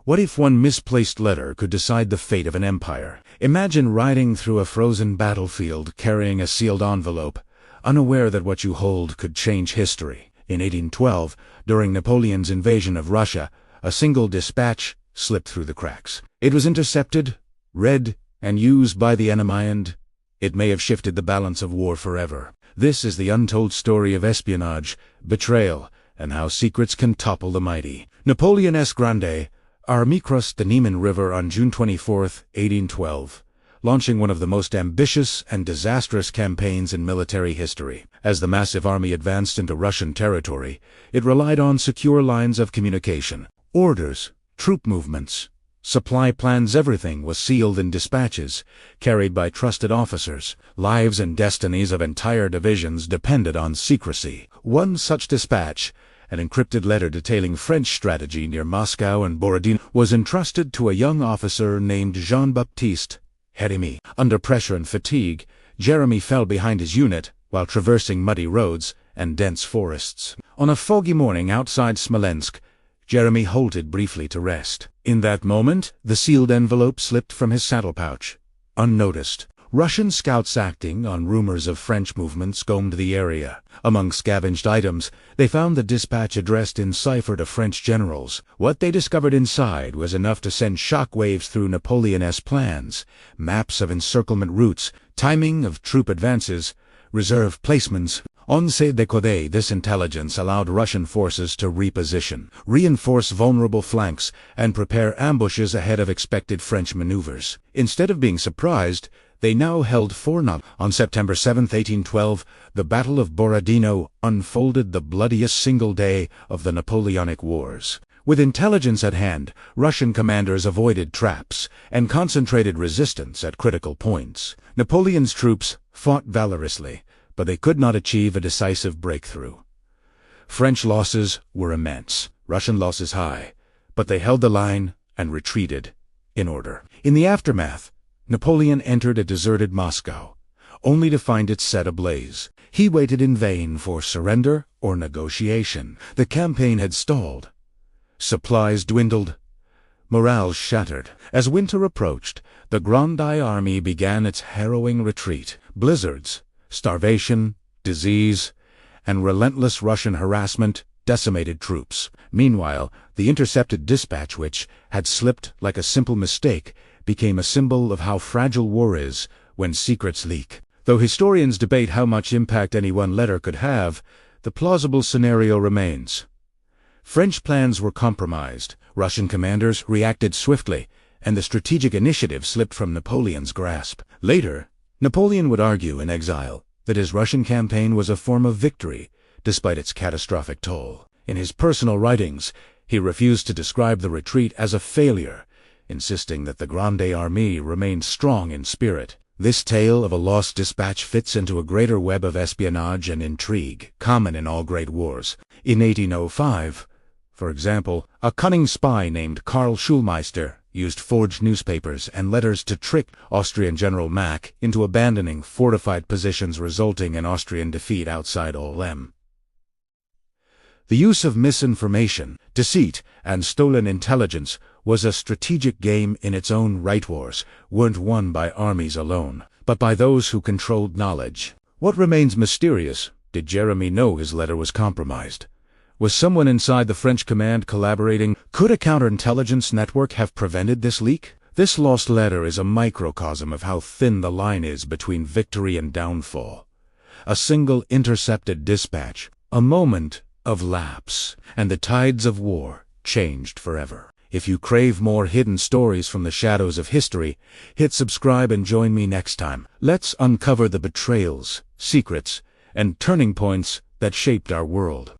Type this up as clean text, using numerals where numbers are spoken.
What if one misplaced letter could decide the fate of an empire? Imagine riding through a frozen battlefield carrying a sealed envelope, unaware that what you hold could change history. In 1812, during Napoleon's invasion of Russia, a single dispatch slipped through the cracks. It was intercepted, read, and used by the enemy, and it may have shifted the balance of war forever. This is the untold story of espionage, betrayal, and how secrets can topple the mighty. Napoleon's Grande Army crossed the Niemen River on June 24, 1812, launching one of the most ambitious and disastrous campaigns in military history. As the massive army advanced into Russian territory, it relied on secure lines of communication. Orders, troop movements, supply plans, everything was sealed in dispatches, carried by trusted officers. Lives and destinies of entire divisions depended on secrecy. One such dispatch, an encrypted letter detailing French strategy near Moscow and Borodino, was entrusted to a young officer named Jean-Baptiste Jeremy. Under pressure and fatigue, Jeremy fell behind his unit while traversing muddy roads and dense forests. On a foggy morning outside Smolensk, Jeremy halted briefly to rest. In that moment, the sealed envelope slipped from his saddle pouch, unnoticed. Russian scouts acting on rumors of French movements combed the area. Among scavenged items, they found the dispatch addressed in cipher to French generals. What they discovered inside was enough to send shockwaves through Napoleon's plans: maps of encirclement routes, timing of troop advances, reserve placements. Once decoded, this intelligence allowed Russian forces to reposition, reinforce vulnerable flanks, and prepare ambushes ahead of expected French maneuvers. Instead of being surprised, they now held foreknowledge. On September 7, 1812, the Battle of Borodino unfolded, the bloodiest single day of the Napoleonic Wars. With intelligence at hand, Russian commanders avoided traps and concentrated resistance at critical points. Napoleon's troops fought valorously, but they could not achieve a decisive breakthrough. French losses were immense, Russian losses high, but they held the line and retreated in order. In the aftermath, Napoleon entered a deserted Moscow, only to find it set ablaze. He waited in vain for surrender or negotiation. The campaign had stalled. Supplies dwindled. Morale shattered. As winter approached, the Grande Army began its harrowing retreat. Blizzards, starvation, disease, and relentless Russian harassment decimated troops. Meanwhile, the intercepted dispatch, which had slipped like a simple mistake, became a symbol of how fragile war is when secrets leak. Though historians debate how much impact any one letter could have, the plausible scenario remains. French plans were compromised, Russian commanders reacted swiftly, and the strategic initiative slipped from Napoleon's grasp. Later, Napoleon would argue in exile that his Russian campaign was a form of victory, despite its catastrophic toll. In his personal writings, he refused to describe the retreat as a failure, insisting that the Grande Armée remained strong in spirit. This tale of a lost dispatch fits into a greater web of espionage and intrigue, common in all great wars. In 1805, for example, a cunning spy named Karl Schulmeister used forged newspapers and letters to trick Austrian General Mack into abandoning fortified positions, resulting in Austrian defeat outside Ulm. The use of misinformation, deceit, and stolen intelligence was a strategic game in its own right. Wars weren't won by armies alone, but by those who controlled knowledge. What remains mysterious: did Jeremy know his letter was compromised? Was someone inside the French command collaborating? Could a counterintelligence network have prevented this leak? This lost letter is a microcosm of how thin the line is between victory and downfall. A single intercepted dispatch, a moment of lapse, and the tides of war changed forever. If you crave more hidden stories from the shadows of history, hit subscribe and join me next time. Let's uncover the betrayals, secrets, and turning points that shaped our world.